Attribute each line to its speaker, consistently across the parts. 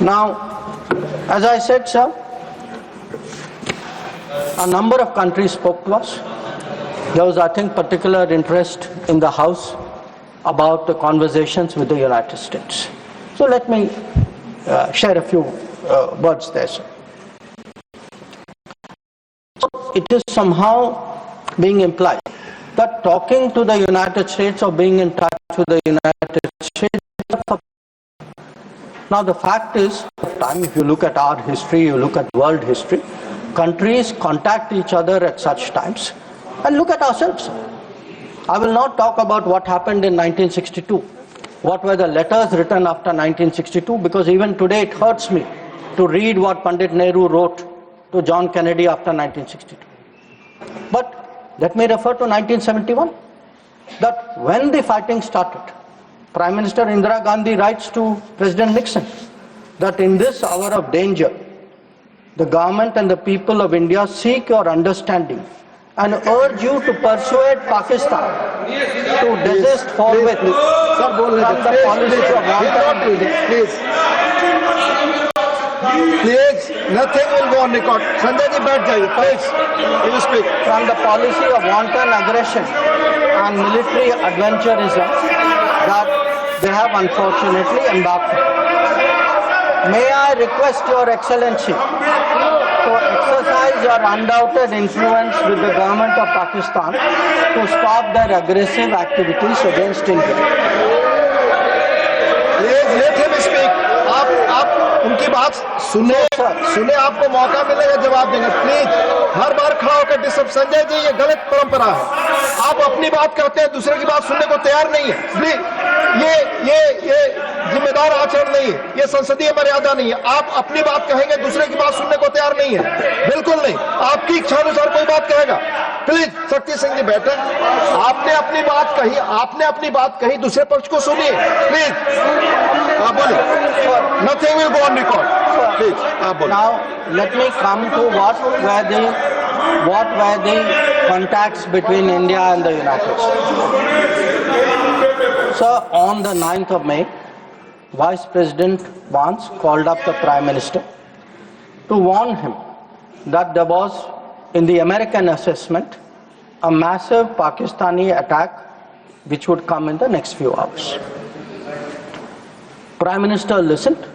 Speaker 1: Now, as I said, sir, a number of countries spoke to us. There was, I think, particular interest in the House about the conversations with the United States. So let me share a few words there, sir. It is somehow being implied that talking to the United States or being in touch with the United States. Now the fact is, if you look at our history, you look at world history, countries contact each other at such times. And look at ourselves. I will not talk about what happened in 1962. What were the letters written after 1962? Because even today it hurts me to read what Pandit Nehru wrote to John Kennedy after 1962. But let me refer to 1971. That when the fighting started, Prime Minister Indira Gandhi writes to President Nixon that in this hour of danger, the government and the people of India seek your understanding and urge you to persuade Pakistan to desist forthwith from the policy of wanton.
Speaker 2: Please, nothing will go on record. Sanjay ji, baith jaiye, please. You speak.
Speaker 1: From the policy of wanton aggression and military adventurism that they have unfortunately embarked on. May I request Your Excellency to exercise your undoubted influence with the government of Pakistan to stop their aggressive activities against India.
Speaker 2: Please let him speak. आप उनकी बात सुने आपको मौका मिलेगा जवाब देने. Please हर बार खड़ा होकर डिस्टर्ब. संजय जी, ये गलत परंपरा है. आप अपनी बात करते हैं, दूसरे की बात सुनने को तैयार नहीं है. प्लीज ये जिम्मेदार आचरण नहीं है. ये संसदीय मर्यादा नहीं है. आप अपनी बात कहेंगे, दूसरे की बात सुनने को तैयार नहीं है. बिल्कुल नहीं. आपकी इच्छा अनुसार कोई बात कहेगा. प्लीज शक्ति सिंह जी बैठे. आपने अपनी बात कही, दूसरे पक्ष को सुनिए. प्लीज आप बोलिए. Nothing will go on record. Please,
Speaker 1: now let me come to what were the contacts between India and the United States. So on the 9th of May, Vice President Vance called up the Prime Minister to warn him that there was, in the American assessment, a massive Pakistani attack which would come in the next few hours. Prime Minister listened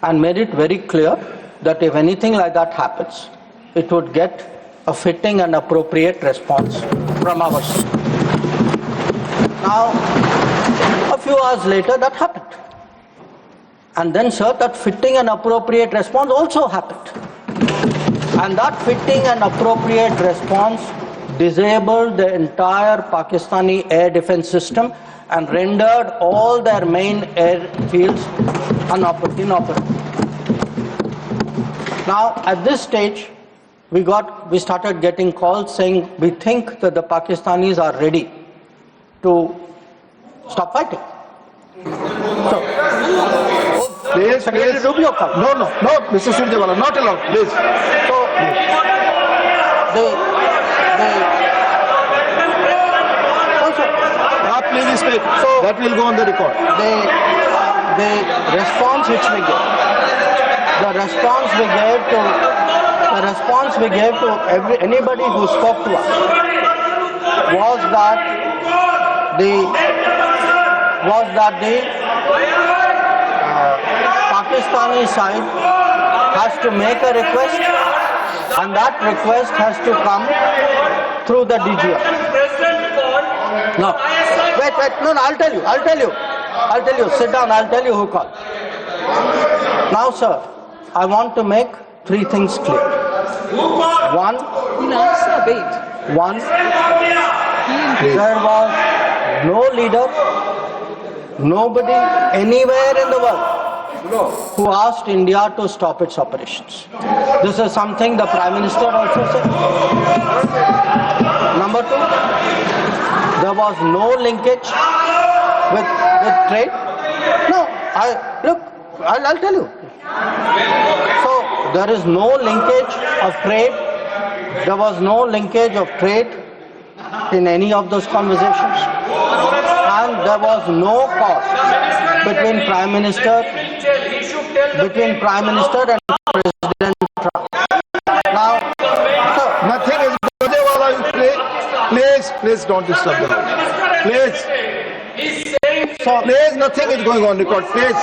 Speaker 1: and made it very clear that if anything like that happens, it would get a fitting and appropriate response from our side. Now, a few hours later, that happened. And then, sir, that fitting and appropriate response also happened. And that fitting and appropriate response disabled the entire Pakistani air defense system and rendered all their main airfields inoperable. Now, at this stage, we started getting calls saying we think that the Pakistanis are ready to stop fighting. So,
Speaker 2: please,
Speaker 1: Secretary Rubio,
Speaker 2: no, Mr. Surjewala, not allowed, please.
Speaker 1: So,
Speaker 2: please speak. So that will go on the record.
Speaker 1: The response which we gave, the response we gave to anybody who spoke to us was that the Pakistani side has to make a request, and that request has to come through the DGF. No. Wait, no, I'll tell you. Sit down, I'll tell you who called. Now, sir, I want to make three things clear. One, there was no leader, nobody anywhere in the world who asked India to stop its operations. This is something the Prime Minister also said. Number two, there was no linkage with trade. No, I'll tell you. So there is no linkage of trade. There was no linkage of trade in any of those conversations. And there was no cost between Prime Minister between Prime Minister and President Trump. Now, sir,
Speaker 2: nothing is please don't disturb them. Please.
Speaker 1: so,
Speaker 2: Nothing is going on record. Please.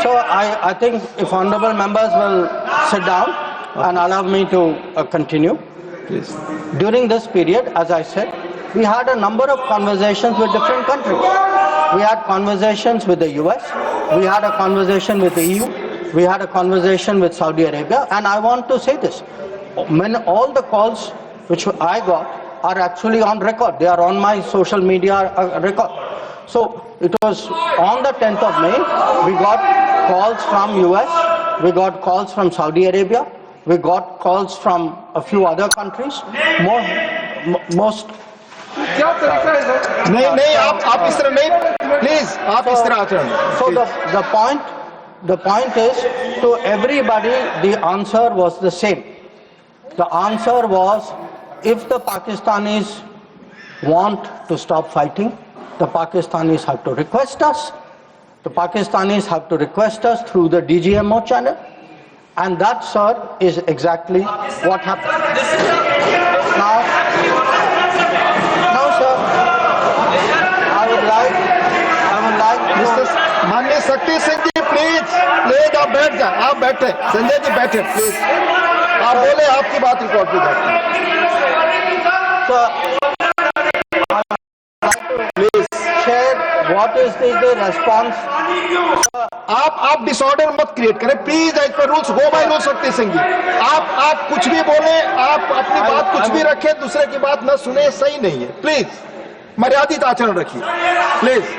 Speaker 1: so I think if honorable members will sit down and allow me to continue.
Speaker 2: Please.
Speaker 1: During this period, as I said, we had a number of conversations with different countries. We had conversations with the US, we had a conversation with the EU, we had a conversation with Saudi Arabia, and I want to say this. All the calls which I got are actually on record. They are on my social media record. So it was on the 10th of May, we got calls from US, we got calls from Saudi Arabia, we got calls from a few other countries. Most
Speaker 2: नहीं आप इस तरह नहीं please आप इस तरह आचरण
Speaker 1: So the point is, to everybody the answer was the same. The answer was, if the Pakistanis want to stop fighting, the Pakistanis have to request us. The Pakistanis have to request us through the DGMO channel, and that, sir, is exactly what happened. Now, sir, I would like
Speaker 2: mister माननीय शक्ति सिंह जी please आप बैठ जाए आप बैठे संजय जी बैठे please आप बोले आपकी बात रिकॉर्ड पे जाती
Speaker 1: please share what is the response.
Speaker 2: आप डिसऑर्डर मत क्रिएट करें please. As per rules go by rule Shakti Singh जी आप कुछ भी बोले आप अपनी बात कुछ भी रखें दूसरे की बात न सुने सही नहीं है. प्लीज मर्यादित आचरण रखिए प्लीज.